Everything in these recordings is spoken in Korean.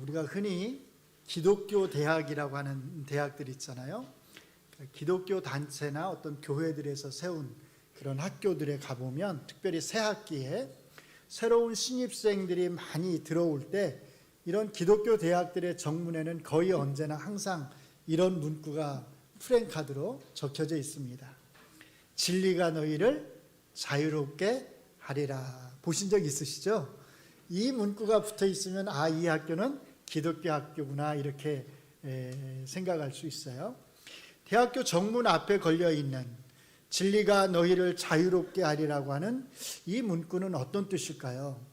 우리가 흔히 기독교 대학이라고 하는 대학들 있잖아요. 기독교 단체나 어떤 교회들에서 세운 그런 학교들에 가보면 특별히 새 학기에 새로운 신입생들이 많이 들어올 때 이런 기독교 대학들의 정문에는 거의 언제나 항상 이런 문구가 프랜카드로 적혀져 있습니다. 진리가 너희를 자유롭게 하리라. 보신 적 있으시죠? 이 문구가 붙어 있으면 이 학교는 기독교 학교구나 이렇게 생각할 수 있어요. 대학교 정문 앞에 걸려 있는 진리가 너희를 자유롭게 하리라고 하는 이 문구는 어떤 뜻일까요?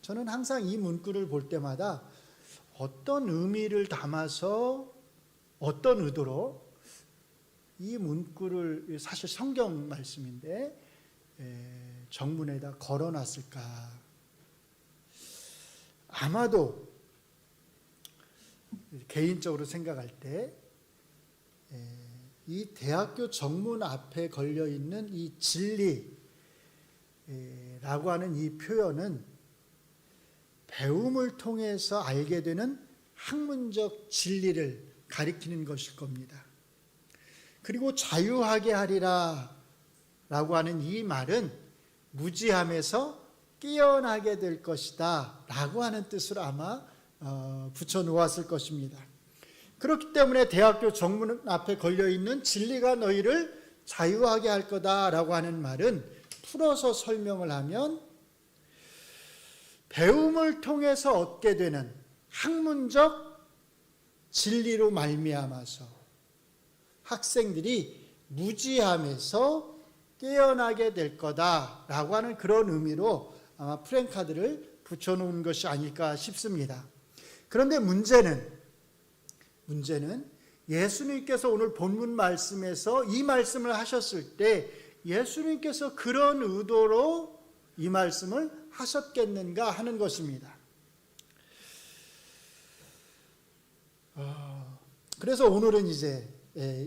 저는 항상 이 문구를 볼 때마다 어떤 의미를 담아서 어떤 의도로 이 문구를, 사실 성경 말씀인데 정문에다 걸어놨을까? 아마도 개인적으로 생각할 때 이 대학교 정문 앞에 걸려있는 이 진리라고 하는 이 표현은 배움을 통해서 알게 되는 학문적 진리를 가리키는 것일 겁니다. 그리고 자유하게 하리라 라고 하는 이 말은 무지함에서 깨어나게 될 것이다 라고 하는 뜻으로 아마 붙여 놓았을 것입니다. 그렇기 때문에 대학교 정문 앞에 걸려있는 진리가 너희를 자유하게 할 거다라고 하는 말은 풀어서 설명을 하면 배움을 통해서 얻게 되는 학문적 진리로 말미암아서 학생들이 무지함에서 깨어나게 될 거다라고 하는 그런 의미로 아마 프랜카드를 붙여놓은 것이 아닐까 싶습니다. 그런데 문제는 예수님께서 오늘 본문 말씀에서 이 말씀을 하셨을 때 예수님께서 그런 의도로 이 말씀을 하셨겠는가 하는 것입니다. 그래서 오늘은 이제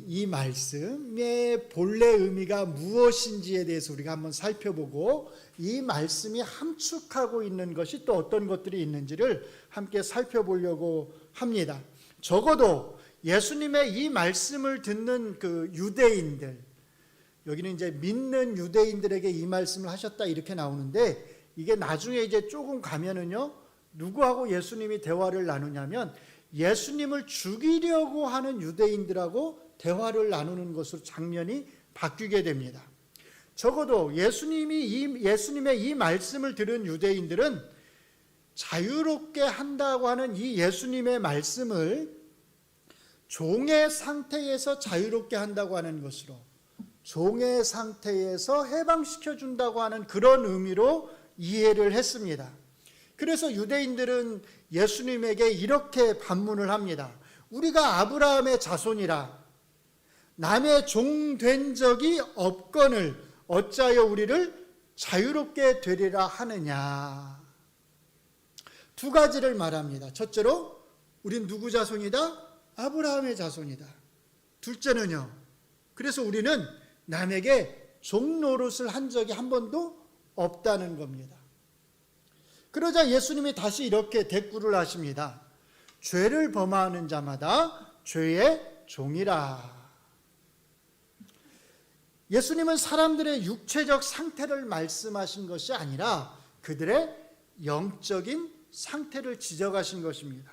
이 말씀의 본래 의미가 무엇인지에 대해서 우리가 한번 살펴보고 이 말씀이 함축하고 있는 것이 또 어떤 것들이 있는지를 함께 살펴보려고 합니다. 적어도 예수님의 이 말씀을 듣는 그 유대인들, 여기는 이제 믿는 유대인들에게 이 말씀을 하셨다 이렇게 나오는데, 이게 나중에 이제 조금 가면은요, 누구하고 예수님이 대화를 나누냐면 예수님을 죽이려고 하는 유대인들하고 대화를 나누는 것으로 장면이 바뀌게 됩니다. 적어도 예수님의 이 말씀을 들은 유대인들은 자유롭게 한다고 하는 이 예수님의 말씀을 종의 상태에서 자유롭게 한다고 하는 것으로, 종의 상태에서 해방시켜 준다고 하는 그런 의미로 이해를 했습니다. 그래서 유대인들은 예수님에게 이렇게 반문을 합니다. 우리가 아브라함의 자손이라 남의 종 된 적이 없거늘 어찌하여 우리를 자유롭게 되리라 하느냐. 두 가지를 말합니다. 첫째로 우린 누구 자손이다? 아브라함의 자손이다. 둘째는요, 그래서 우리는 남에게 종 노릇을 한 적이 한 번도 없다는 겁니다. 그러자 예수님이 다시 이렇게 대꾸를 하십니다. 죄를 범하는 자마다 죄의 종이라. 예수님은 사람들의 육체적 상태를 말씀하신 것이 아니라 그들의 영적인 상태를 지적하신 것입니다.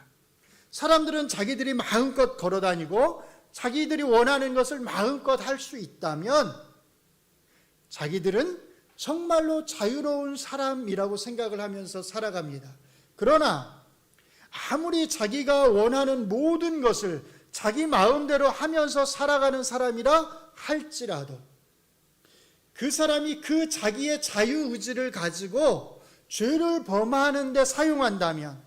사람들은 자기들이 마음껏 걸어다니고 자기들이 원하는 것을 마음껏 할 수 있다면 자기들은 정말로 자유로운 사람이라고 생각을 하면서 살아갑니다. 그러나 아무리 자기가 원하는 모든 것을 자기 마음대로 하면서 살아가는 사람이라 할지라도 그 사람이 그 자기의 자유의지를 가지고 죄를 범하는 데 사용한다면,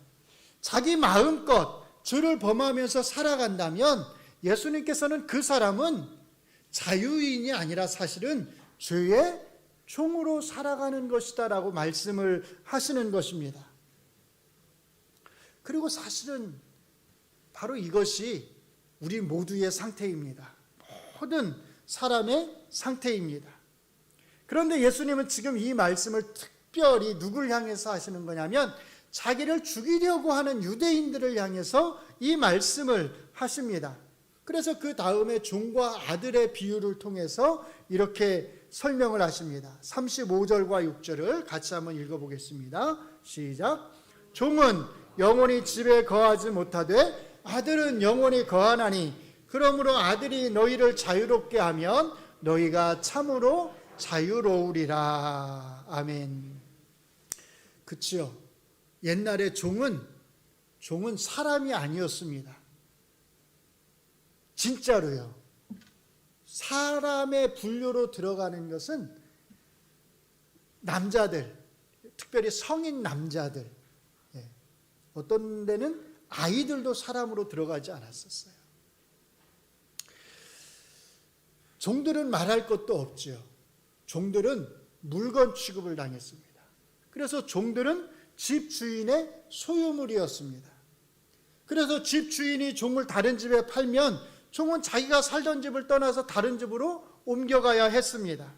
자기 마음껏 죄를 범하면서 살아간다면 예수님께서는 그 사람은 자유인이 아니라 사실은 죄의 종으로 살아가는 것이다 라고 말씀을 하시는 것입니다. 그리고 사실은 바로 이것이 우리 모두의 상태입니다. 모든 사람의 상태입니다. 그런데 예수님은 지금 이 말씀을 특별히 누굴 향해서 하시는 거냐면 자기를 죽이려고 하는 유대인들을 향해서 이 말씀을 하십니다. 그래서 그 다음에 종과 아들의 비유를 통해서 이렇게 설명을 하십니다. 35절과 6절을 같이 한번 읽어보겠습니다. 시작. 종은 영원히 집에 거하지 못하되 아들은 영원히 거하나니 그러므로 아들이 너희를 자유롭게 하면 너희가 참으로 자유로우리라. 아멘. 그치요. 옛날에 종은 사람이 아니었습니다. 진짜로요. 사람의 분류로 들어가는 것은 남자들, 특별히 성인 남자들, 어떤 데는 아이들도 사람으로 들어가지 않았었어요. 종들은 말할 것도 없지요. 종들은 물건 취급을 당했습니다. 그래서 종들은 집 주인의 소유물이었습니다. 그래서 집 주인이 종을 다른 집에 팔면 종은 자기가 살던 집을 떠나서 다른 집으로 옮겨가야 했습니다.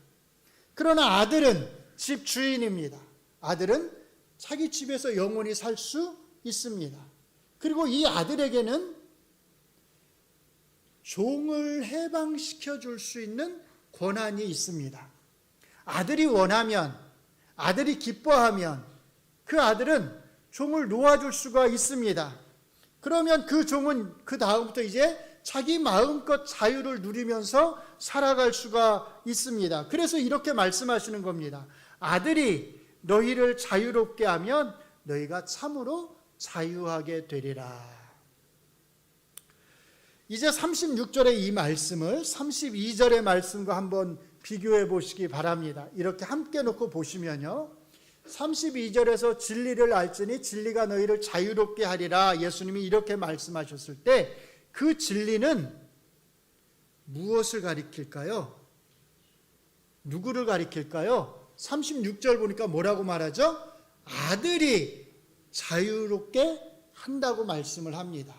그러나 아들은 집 주인입니다. 아들은 자기 집에서 영원히 살 수 있습니다. 그리고 이 아들에게는 종을 해방시켜 줄 수 있는 권한이 있습니다. 아들이 원하면, 아들이 기뻐하면 그 아들은 종을 놓아줄 수가 있습니다. 그러면 그 종은 그 다음부터 이제 자기 마음껏 자유를 누리면서 살아갈 수가 있습니다. 그래서 이렇게 말씀하시는 겁니다. 아들이 너희를 자유롭게 하면 너희가 참으로 자유하게 되리라. 이제 36절의 이 말씀을 32절의 말씀과 한번 비교해 보시기 바랍니다. 이렇게 함께 놓고 보시면요, 32절에서 진리를 알지니 진리가 너희를 자유롭게 하리라 예수님이 이렇게 말씀하셨을 때 그 진리는 무엇을 가리킬까요? 누구를 가리킬까요? 36절 보니까 뭐라고 말하죠? 아들이 자유롭게 한다고 말씀을 합니다.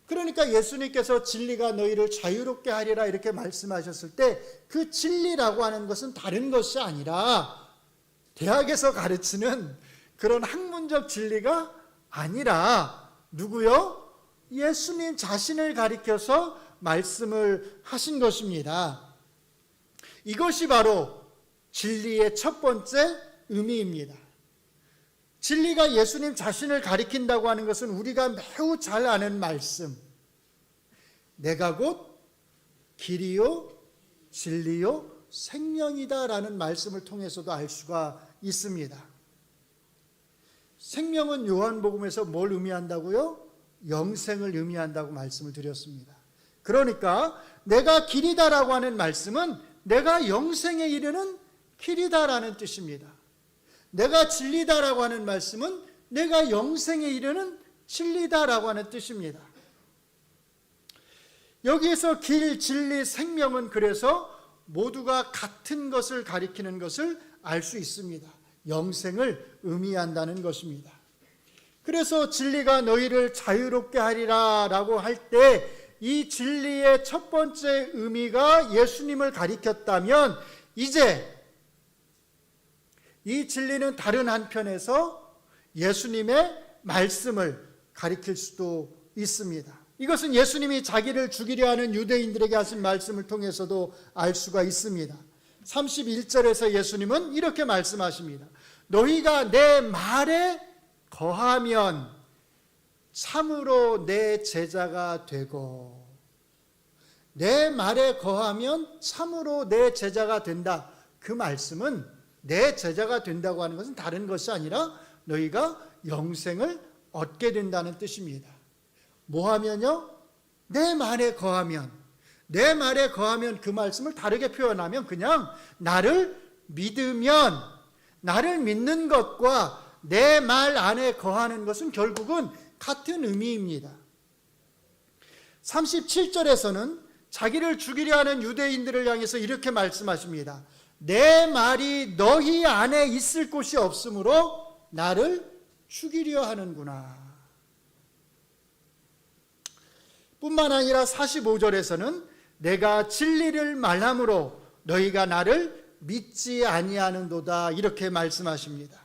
그러니까 예수님께서 진리가 너희를 자유롭게 하리라 이렇게 말씀하셨을 때 그 진리라고 하는 것은 다른 것이 아니라 대학에서 가르치는 그런 학문적 진리가 아니라 누구요? 예수님 자신을 가리켜서 말씀을 하신 것입니다. 이것이 바로 진리의 첫 번째 의미입니다. 진리가 예수님 자신을 가리킨다고 하는 것은 우리가 매우 잘 아는 말씀, 내가 곧 길이요 진리요 생명이다라는 말씀을 통해서도 알 수가 있습니다. 생명은 요한복음에서 뭘 의미한다고요? 영생을 의미한다고 말씀을 드렸습니다. 그러니까 내가 길이다라고 하는 말씀은 내가 영생에 이르는 길이다라는 뜻입니다. 내가 진리다라고 하는 말씀은 내가 영생에 이르는 진리다라고 하는 뜻입니다. 여기에서 길, 진리, 생명은 그래서 모두가 같은 것을 가리키는 것을 알 수 있습니다. 영생을 의미한다는 것입니다. 그래서 진리가 너희를 자유롭게 하리라 라고 할 때 이 진리의 첫 번째 의미가 예수님을 가리켰다면 이제 이 진리는 다른 한편에서 예수님의 말씀을 가리킬 수도 있습니다. 이것은 예수님이 자기를 죽이려 하는 유대인들에게 하신 말씀을 통해서도 알 수가 있습니다. 31절에서 예수님은 이렇게 말씀하십니다. 너희가 내 말에 거하면 참으로 내 제자가 되고, 내 말에 거하면 참으로 내 제자가 된다. 그 말씀은 내 제자가 된다고 하는 것은 다른 것이 아니라 너희가 영생을 얻게 된다는 뜻입니다. 뭐 하면요? 내 말에 거하면, 내 말에 거하면 그 말씀을 다르게 표현하면 그냥 나를 믿으면, 나를 믿는 것과 내 말 안에 거하는 것은 결국은 같은 의미입니다. 37절에서는 자기를 죽이려 하는 유대인들을 향해서 이렇게 말씀하십니다. 내 말이 너희 안에 있을 곳이 없으므로 나를 죽이려 하는구나. 뿐만 아니라 45절에서는 내가 진리를 말함으로 너희가 나를 믿지 아니하는도다 이렇게 말씀하십니다.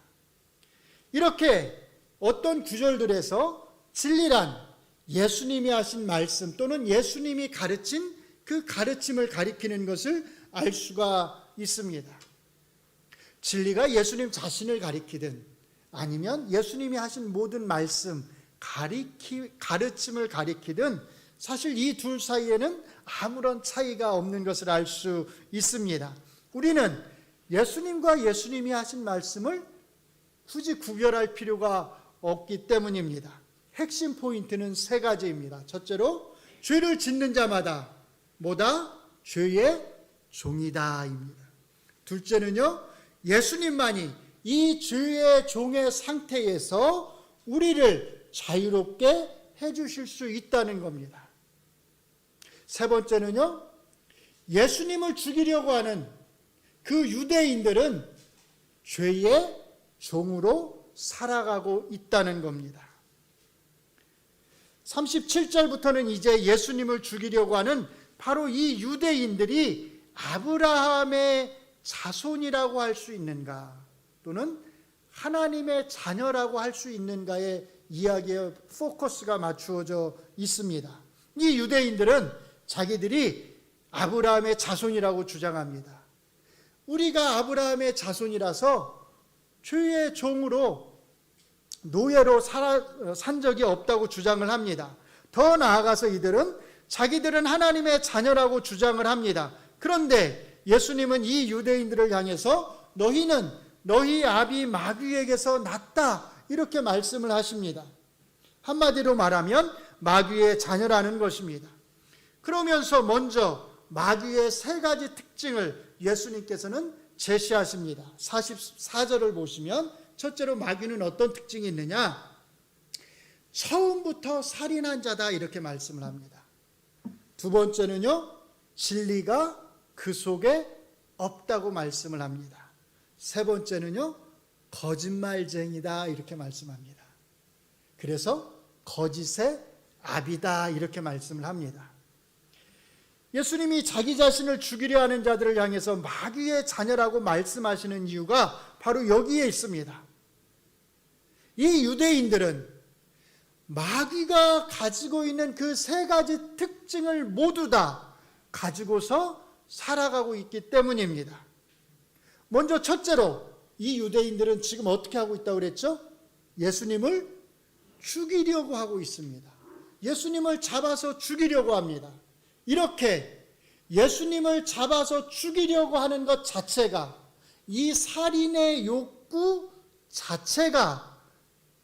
이렇게 어떤 구절들에서 진리란 예수님이 하신 말씀 또는 예수님이 가르친 그 가르침을 가리키는 것을 알 수가 있습니다. 진리가 예수님 자신을 가리키든 아니면 예수님이 하신 모든 말씀, 가르침을 가리키든 사실 이 둘 사이에는 아무런 차이가 없는 것을 알 수 있습니다. 우리는 예수님과 예수님이 하신 말씀을 굳이 구별할 필요가 없기 때문입니다. 핵심 포인트는 세 가지입니다. 첫째로 죄를 짓는 자마다 뭐다? 죄의 종이다입니다. 둘째는요, 예수님만이 이 죄의 종의 상태에서 우리를 자유롭게 해주실 수 있다는 겁니다. 세 번째는요, 예수님을 죽이려고 하는 그 유대인들은 죄의 종으로 살아가고 있다는 겁니다. 37절부터는 이제 예수님을 죽이려고 하는 바로 이 유대인들이 아브라함의 자손이라고 할 수 있는가 또는 하나님의 자녀라고 할 수 있는가의 이야기에 포커스가 맞추어져 있습니다. 이 유대인들은 자기들이 아브라함의 자손이라고 주장합니다. 우리가 아브라함의 자손이라서 죄의 종으로 노예로 산 적이 없다고 주장을 합니다. 더 나아가서 이들은 자기들은 하나님의 자녀라고 주장을 합니다. 그런데 예수님은 이 유대인들을 향해서 너희는 너희 아비 마귀에게서 났다 이렇게 말씀을 하십니다. 한마디로 말하면 마귀의 자녀라는 것입니다. 그러면서 먼저 마귀의 세 가지 특징을 예수님께서는 제시하십니다. 44절을 보시면 첫째로 마귀는 어떤 특징이 있느냐? 처음부터 살인한 자다 이렇게 말씀을 합니다. 두 번째는요, 진리가 그 속에 없다고 말씀을 합니다. 세 번째는요, 거짓말쟁이다 이렇게 말씀합니다. 그래서 거짓의 아비다 이렇게 말씀을 합니다. 예수님이 자기 자신을 죽이려 하는 자들을 향해서 마귀의 자녀라고 말씀하시는 이유가 바로 여기에 있습니다. 이 유대인들은 마귀가 가지고 있는 그 세 가지 특징을 모두 다 가지고서 살아가고 있기 때문입니다. 먼저 첫째로 이 유대인들은 지금 어떻게 하고 있다고 그랬죠? 예수님을 죽이려고 하고 있습니다. 예수님을 잡아서 죽이려고 합니다. 이렇게 예수님을 잡아서 죽이려고 하는 것 자체가, 이 살인의 욕구 자체가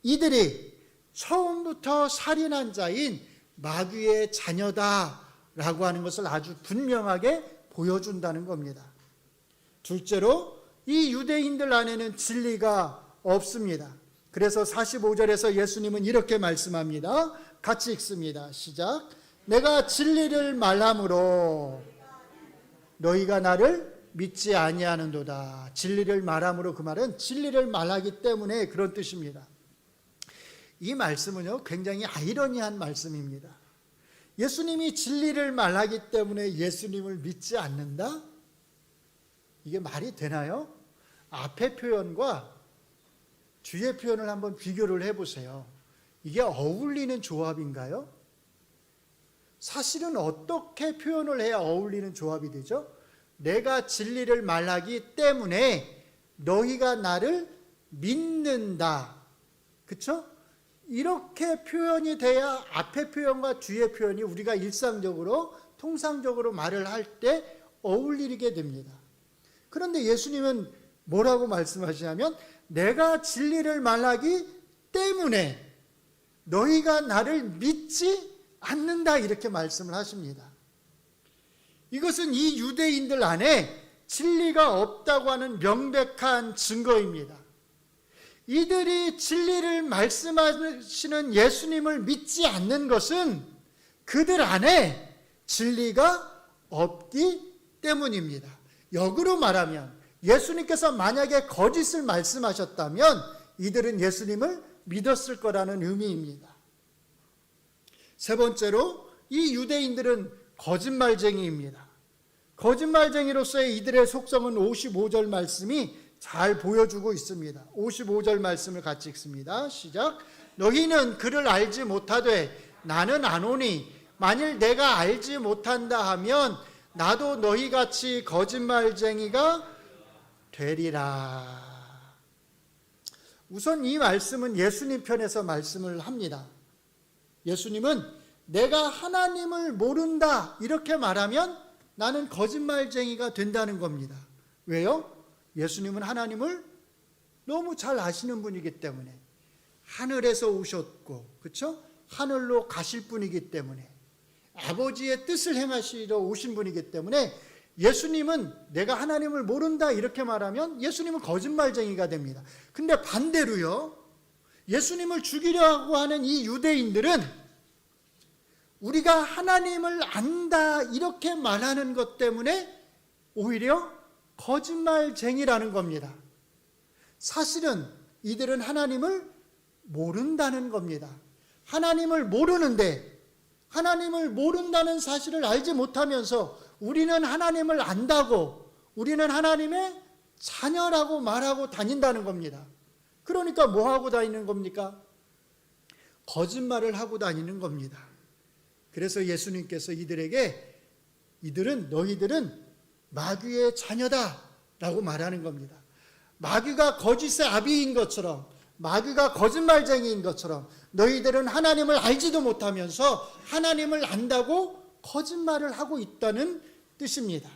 이들이 처음부터 살인한 자인 마귀의 자녀다라고 하는 것을 아주 분명하게 보여준다는 겁니다. 둘째로 이 유대인들 안에는 진리가 없습니다. 그래서 45절에서 예수님은 이렇게 말씀합니다. 같이 읽습니다. 시작. 내가 진리를 말함으로 너희가 나를 믿지 아니하는도다. 진리를 말함으로, 그 말은 진리를 말하기 때문에 그런 뜻입니다. 이 말씀은요, 굉장히 아이러니한 말씀입니다. 예수님이 진리를 말하기 때문에 예수님을 믿지 않는다? 이게 말이 되나요? 앞의 표현과 뒤의 표현을 한번 비교를 해보세요. 이게 어울리는 조합인가요? 사실은 어떻게 표현을 해야 어울리는 조합이 되죠? 내가 진리를 말하기 때문에 너희가 나를 믿는다. 그렇죠? 이렇게 표현이 돼야 앞의 표현과 뒤의 표현이 우리가 일상적으로 통상적으로 말을 할 때 어울리게 됩니다. 그런데 예수님은 뭐라고 말씀하시냐면 내가 진리를 말하기 때문에 너희가 나를 믿지 않는다 이렇게 말씀을 하십니다. 이것은 이 유대인들 안에 진리가 없다고 하는 명백한 증거입니다. 이들이 진리를 말씀하시는 예수님을 믿지 않는 것은 그들 안에 진리가 없기 때문입니다. 역으로 말하면 예수님께서 만약에 거짓을 말씀하셨다면 이들은 예수님을 믿었을 거라는 의미입니다. 세 번째로 이 유대인들은 거짓말쟁이입니다. 거짓말쟁이로서의 이들의 속성은 55절 말씀이 잘 보여주고 있습니다. 55절 말씀을 같이 읽습니다. 시작. 너희는 그를 알지 못하되 나는 아노니 만일 내가 알지 못한다 하면 나도 너희같이 거짓말쟁이가 되리라. 우선 이 말씀은 예수님 편에서 말씀을 합니다. 예수님은 내가 하나님을 모른다 이렇게 말하면 나는 거짓말쟁이가 된다는 겁니다. 왜요? 예수님은 하나님을 너무 잘 아시는 분이기 때문에, 하늘에서 오셨고, 그렇죠? 하늘로 가실 분이기 때문에, 아버지의 뜻을 행하시러 오신 분이기 때문에 예수님은 내가 하나님을 모른다 이렇게 말하면 예수님은 거짓말쟁이가 됩니다. 근데 반대로요, 예수님을 죽이려고 하는 이 유대인들은 우리가 하나님을 안다 이렇게 말하는 것 때문에 오히려 거짓말쟁이라는 겁니다. 사실은 이들은 하나님을 모른다는 겁니다. 하나님을 모르는데, 하나님을 모른다는 사실을 알지 못하면서 우리는 하나님을 안다고, 우리는 하나님의 자녀라고 말하고 다닌다는 겁니다. 그러니까 뭐 하고 다니는 겁니까? 거짓말을 하고 다니는 겁니다. 그래서 예수님께서 이들에게 너희들은 마귀의 자녀다 라고 말하는 겁니다. 마귀가 거짓의 아비인 것처럼, 마귀가 거짓말쟁이인 것처럼 너희들은 하나님을 알지도 못하면서 하나님을 안다고 거짓말을 하고 있다는 뜻입니다.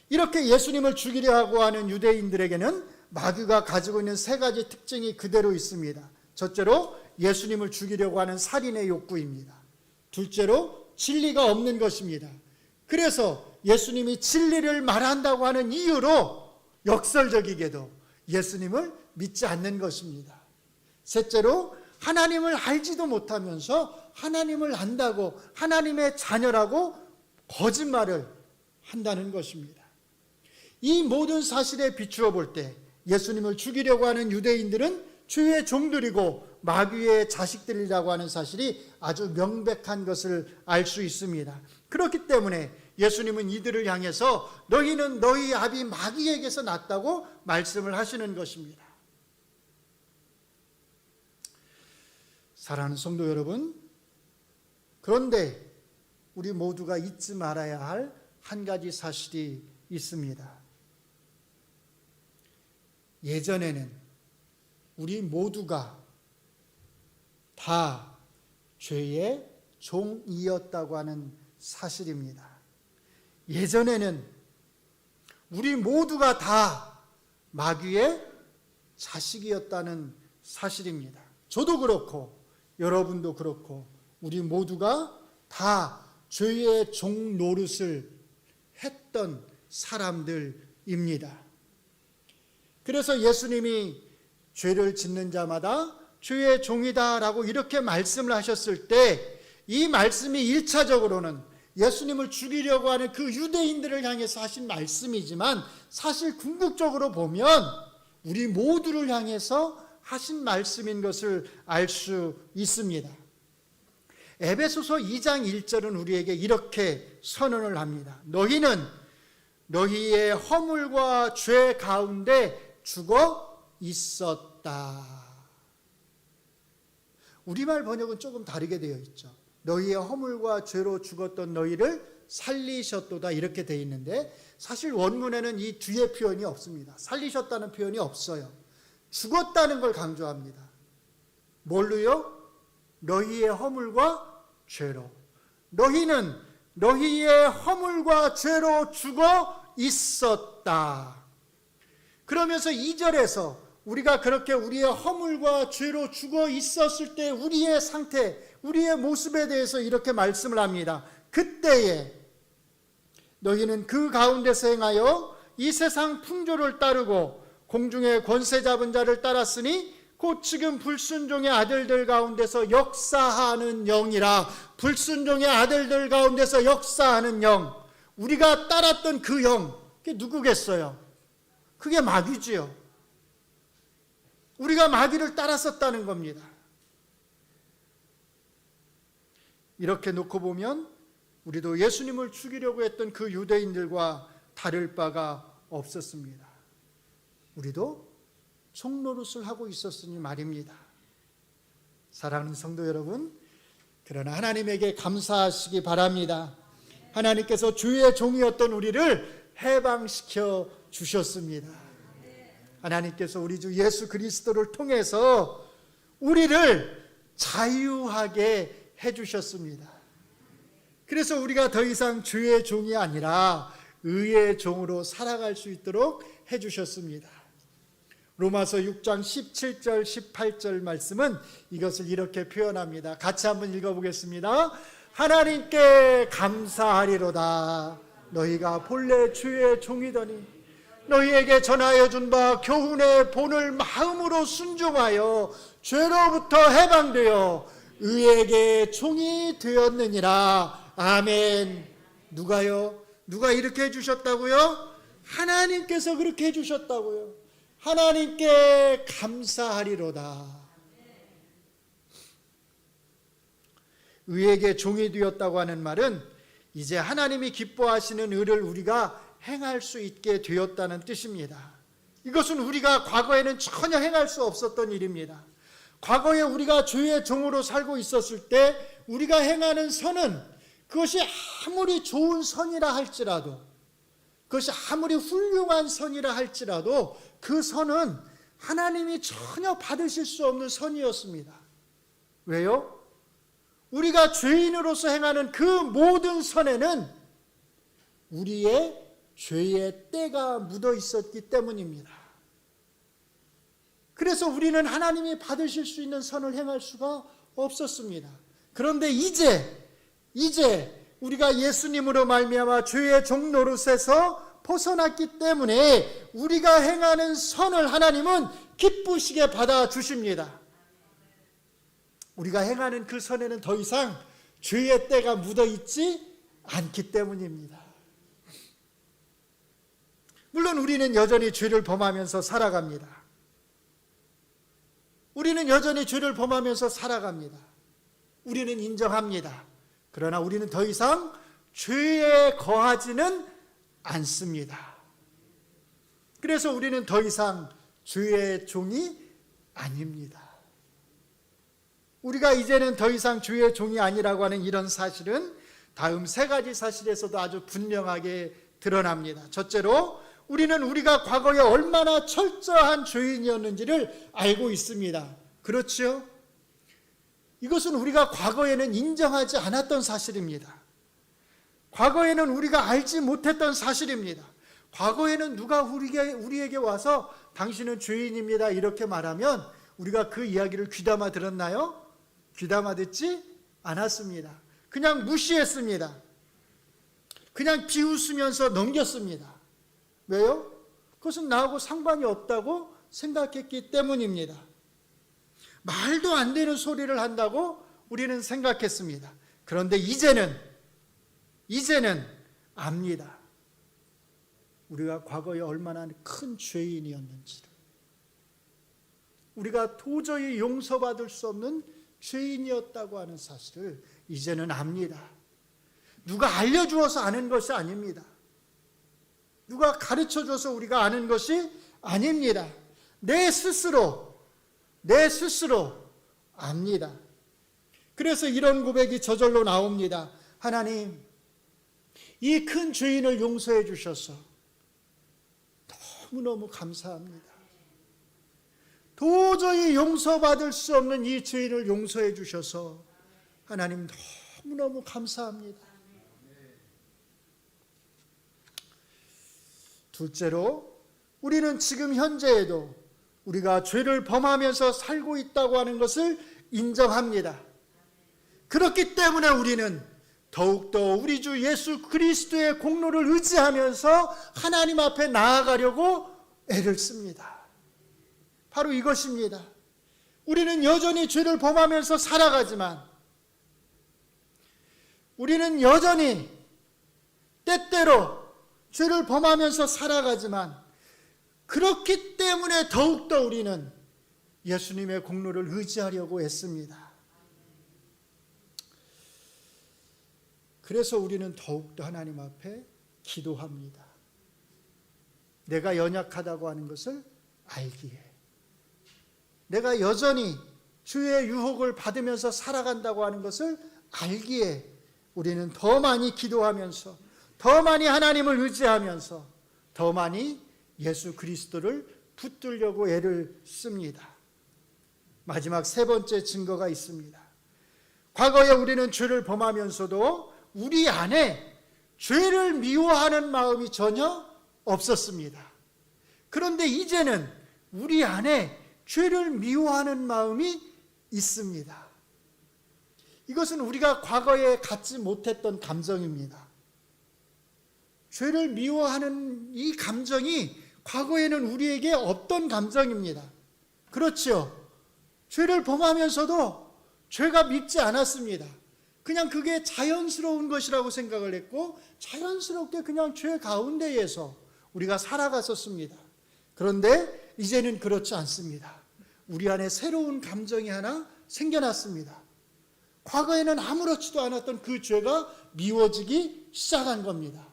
이렇게 예수님을 죽이려 하고 하는 유대인들에게는 마귀가 가지고 있는 세 가지 특징이 그대로 있습니다. 첫째로 예수님을 죽이려고 하는 살인의 욕구입니다. 둘째로 진리가 없는 것입니다. 그래서 예수님이 진리를 말한다고 하는 이유로 역설적이게도 예수님을 믿지 않는 것입니다. 셋째로 하나님을 알지도 못하면서 하나님을 안다고, 하나님의 자녀라고 거짓말을 한다는 것입니다. 이 모든 사실에 비추어 볼 때 예수님을 죽이려고 하는 유대인들은 주의 종들이고 마귀의 자식들이라고 하는 사실이 아주 명백한 것을 알 수 있습니다. 그렇기 때문에 예수님은 이들을 향해서 너희는 너희 아비 마귀에게서 났다고 말씀을 하시는 것입니다. 사랑하는 성도 여러분, 그런데 우리 모두가 잊지 말아야 할 한 가지 사실이 있습니다. 예전에는 우리 모두가 다 죄의 종이었다고 하는 사실입니다. 예전에는 우리 모두가 다 마귀의 자식이었다는 사실입니다. 저도 그렇고 여러분도 그렇고 우리 모두가 다 죄의 종 노릇을 했던 사람들입니다. 그래서 예수님이 죄를 짓는 자마다 죄의 종이다라고 이렇게 말씀을 하셨을 때 이 말씀이 1차적으로는 예수님을 죽이려고 하는 그 유대인들을 향해서 하신 말씀이지만 사실 궁극적으로 보면 우리 모두를 향해서 하신 말씀인 것을 알 수 있습니다. 에베소서 2장 1절은 우리에게 이렇게 선언을 합니다. 너희는 너희의 허물과 죄 가운데 죽어 있었다. 우리말 번역은 조금 다르게 되어 있죠. 너희의 허물과 죄로 죽었던 너희를 살리셨도다 이렇게 되어 있는데 사실 원문에는 이 뒤에 표현이 없습니다. 살리셨다는 표현이 없어요. 죽었다는 걸 강조합니다. 뭘로요? 너희의 허물과 죄로. 너희는 너희의 허물과 죄로 죽어 있었다. 그러면서 2절에서 우리가 그렇게 우리의 허물과 죄로 죽어 있었을 때 우리의 상태, 우리의 모습에 대해서 이렇게 말씀을 합니다. 그때에 너희는 그 가운데서 행하여 이 세상 풍조를 따르고 공중의 권세 잡은 자를 따랐으니 곧 지금 불순종의 아들들 가운데서 역사하는 영이라. 불순종의 아들들 가운데서 역사하는 영, 우리가 따랐던 그 영, 그게 누구겠어요? 그게 마귀지요. 우리가 마귀를 따랐었다는 겁니다. 이렇게 놓고 보면 우리도 예수님을 죽이려고 했던 그 유대인들과 다를 바가 없었습니다. 우리도 종노릇을 하고 있었으니 말입니다. 사랑하는 성도 여러분, 그러나 하나님에게 감사하시기 바랍니다. 하나님께서 주의 종이었던 우리를 해방시켜 주셨습니다. 하나님께서 우리 주 예수 그리스도를 통해서 우리를 자유하게 해주셨습니다. 그래서 우리가 더 이상 주의 종이 아니라 의의 종으로 살아갈 수 있도록 해주셨습니다. 로마서 6장 17절 18절 말씀은 이것을 이렇게 표현합니다. 같이 한번 읽어보겠습니다. 하나님께 감사하리로다. 너희가 본래 주의 종이더니 너희에게 전하여 준 바 교훈의 본을 마음으로 순종하여 죄로부터 해방되어 의에게 종이 되었느니라. 아멘. 누가요? 누가 이렇게 해주셨다고요? 하나님께서 그렇게 해주셨다고요. 하나님께 감사하리로다. 의에게 종이 되었다고 하는 말은 이제 하나님이 기뻐하시는 의를 우리가 행할 수 있게 되었다는 뜻입니다. 이것은 우리가 과거에는 전혀 행할 수 없었던 일입니다. 과거에 우리가 주의 종으로 살고 있었을 때 우리가 행하는 선은 그것이 아무리 좋은 선이라 할지라도, 그것이 아무리 훌륭한 선이라 할지라도 그 선은 하나님이 전혀 받으실 수 없는 선이었습니다. 왜요? 우리가 죄인으로서 행하는 그 모든 선에는 우리의 죄의 때가 묻어 있었기 때문입니다. 그래서 우리는 하나님이 받으실 수 있는 선을 행할 수가 없었습니다. 그런데 이제 우리가 예수님으로 말미암아 죄의 종노릇에서 벗어났기 때문에 우리가 행하는 선을 하나님은 기쁘시게 받아주십니다. 우리가 행하는 그 선에는 더 이상 죄의 때가 묻어있지 않기 때문입니다. 물론 우리는 여전히 죄를 범하면서 살아갑니다. 우리는 여전히 죄를 범하면서 살아갑니다. 우리는 인정합니다. 그러나 우리는 더 이상 죄에 거하지는 않습니다. 그래서 우리는 더 이상 죄의 종이 아닙니다. 우리가 이제는 더 이상 주의 종이 아니라고 하는 이런 사실은 다음 세 가지 사실에서도 아주 분명하게 드러납니다. 첫째로 우리는 우리가 과거에 얼마나 철저한 죄인이었는지를 알고 있습니다. 그렇죠? 이것은 우리가 과거에는 인정하지 않았던 사실입니다. 과거에는 우리가 알지 못했던 사실입니다. 과거에는 누가 우리에게 와서 당신은 죄인입니다 이렇게 말하면 우리가 그 이야기를 귀담아 들었나요? 귀담아 듣지 않았습니다. 그냥 무시했습니다. 그냥 비웃으면서 넘겼습니다. 왜요? 그것은 나하고 상관이 없다고 생각했기 때문입니다. 말도 안 되는 소리를 한다고 우리는 생각했습니다. 그런데 이제는 압니다. 우리가 과거에 얼마나 큰 죄인이었는지를. 우리가 도저히 용서받을 수 없는 죄인이었다고 하는 사실을 이제는 압니다. 누가 알려주어서 아는 것이 아닙니다. 누가 가르쳐줘서 우리가 아는 것이 아닙니다. 내 스스로 압니다. 그래서 이런 고백이 저절로 나옵니다. 하나님, 이 큰 죄인을 용서해 주셔서 너무너무 감사합니다. 도저히 용서받을 수 없는 이 죄인을 용서해 주셔서 하나님 너무너무 감사합니다. 둘째로 우리는 지금 현재에도 우리가 죄를 범하면서 살고 있다고 하는 것을 인정합니다. 그렇기 때문에 우리는 더욱더 우리 주 예수 그리스도의 공로를 의지하면서 하나님 앞에 나아가려고 애를 씁니다. 바로 이것입니다. 우리는 여전히 죄를 범하면서 살아가지만, 우리는 여전히 때때로 죄를 범하면서 살아가지만, 그렇기 때문에 더욱더 우리는 예수님의 공로를 의지하려고 애씁니다. 그래서 우리는 더욱더 하나님 앞에 기도합니다. 내가 연약하다고 하는 것을 알기에, 내가 여전히 주의 유혹을 받으면서 살아간다고 하는 것을 알기에 우리는 더 많이 기도하면서, 더 많이 하나님을 의지하면서, 더 많이 예수 그리스도를 붙들려고 애를 씁니다. 마지막 세 번째 증거가 있습니다. 과거에 우리는 죄를 범하면서도 우리 안에 죄를 미워하는 마음이 전혀 없었습니다. 그런데 이제는 우리 안에 죄를 미워하는 마음이 있습니다. 이것은 우리가 과거에 갖지 못했던 감정입니다. 죄를 미워하는 이 감정이 과거에는 우리에게 없던 감정입니다. 그렇죠? 죄를 범하면서도 죄가 밉지 않았습니다. 그냥 그게 자연스러운 것이라고 생각을 했고 자연스럽게 그냥 죄 가운데에서 우리가 살아갔었습니다. 그런데 이제는 그렇지 않습니다. 우리 안에 새로운 감정이 하나 생겨났습니다. 과거에는 아무렇지도 않았던 그 죄가 미워지기 시작한 겁니다.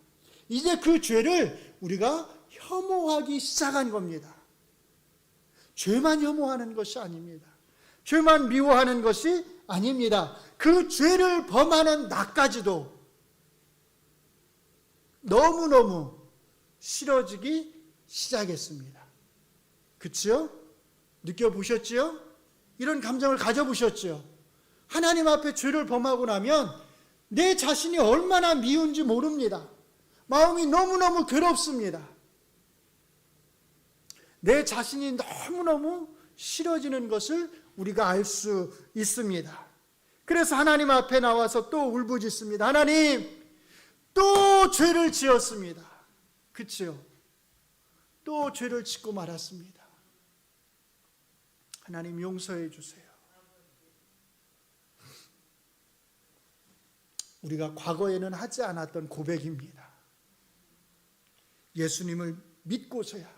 이제 그 죄를 우리가 혐오하기 시작한 겁니다. 죄만 혐오하는 것이 아닙니다. 죄만 미워하는 것이 아닙니다. 그 죄를 범하는 나까지도 너무너무 싫어지기 시작했습니다. 그치요? 느껴보셨지요? 이런 감정을 가져보셨지요? 하나님 앞에 죄를 범하고 나면 내 자신이 얼마나 미운지 모릅니다. 마음이 너무너무 괴롭습니다. 내 자신이 너무너무 싫어지는 것을 우리가 알 수 있습니다. 그래서 하나님 앞에 나와서 또 울부짖습니다. 하나님, 또 죄를 지었습니다. 그치요? 또 죄를 짓고 말았습니다. 하나님 용서해 주세요. 우리가 과거에는 하지 않았던 고백입니다. 예수님을 믿고서야,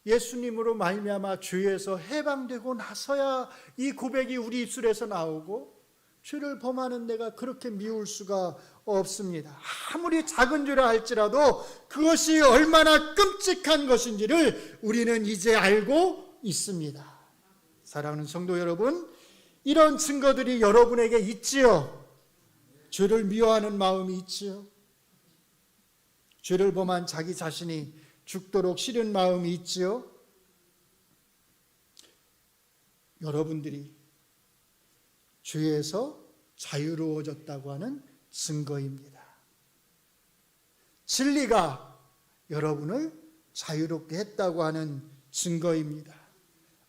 예수님으로 말미암아 죄에서 해방되고 나서야 이 고백이 우리 입술에서 나오고, 죄를 범하는 내가 그렇게 미울 수가 없습니다. 아무리 작은 죄라 할지라도 그것이 얼마나 끔찍한 것인지를 우리는 이제 알고 있습니다. 사랑하는 성도 여러분, 이런 증거들이 여러분에게 있지요? 죄를 미워하는 마음이 있지요? 죄를 범한 자기 자신이 죽도록 싫은 마음이 있지요? 여러분들이 죄에서 자유로워졌다고 하는 증거입니다. 진리가 여러분을 자유롭게 했다고 하는 증거입니다.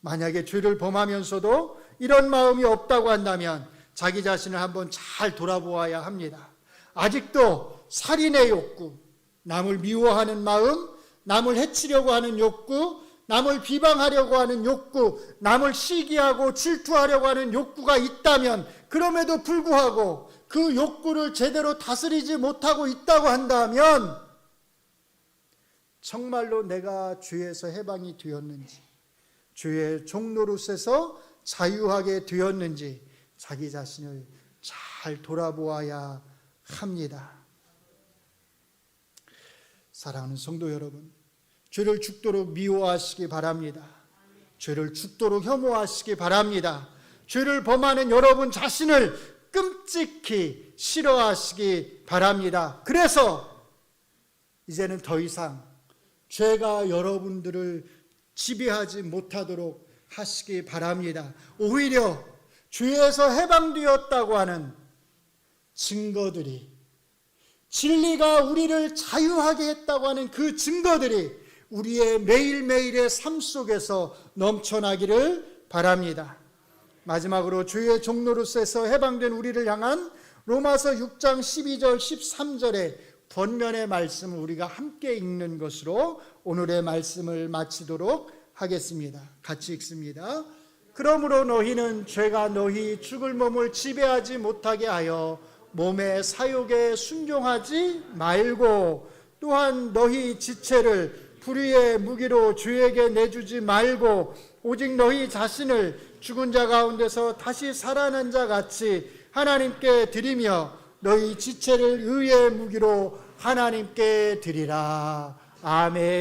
만약에 죄를 범하면서도 이런 마음이 없다고 한다면 자기 자신을 한번 잘 돌아보아야 합니다. 아직도 살인의 욕구, 남을 미워하는 마음, 남을 해치려고 하는 욕구, 남을 비방하려고 하는 욕구, 남을 시기하고 질투하려고 하는 욕구가 있다면, 그럼에도 불구하고 그 욕구를 제대로 다스리지 못하고 있다고 한다면 정말로 내가 죄에서 해방이 되었는지, 죄의 종노릇에서 자유하게 되었는지 자기 자신을 잘 돌아보아야 합니다. 사랑하는 성도 여러분, 죄를 죽도록 미워하시기 바랍니다. 죄를 죽도록 혐오하시기 바랍니다. 죄를 범하는 여러분 자신을 끔찍히 싫어하시기 바랍니다. 그래서 이제는 더 이상 죄가 여러분들을 지배하지 못하도록 하시기 바랍니다. 오히려 죄에서 해방되었다고 하는 증거들이, 진리가 우리를 자유하게 했다고 하는 그 증거들이 우리의 매일매일의 삶 속에서 넘쳐나기를 바랍니다. 마지막으로 죄의 종노릇에서 해방된 우리를 향한 로마서 6장 12절 13절의 번면의 말씀을 우리가 함께 읽는 것으로 오늘의 말씀을 마치도록 하겠습니다. 같이 읽습니다. 그러므로 너희는 죄가 너희 죽을 몸을 지배하지 못하게 하여 몸의 사욕에 순종하지 말고, 또한 너희 지체를 불의의 무기로 죄에게 내주지 말고, 오직 너희 자신을 죽은 자 가운데서 다시 살아난 자 같이 하나님께 드리며 너희 지체를 의의 무기로 하나님께 드리라. 아멘.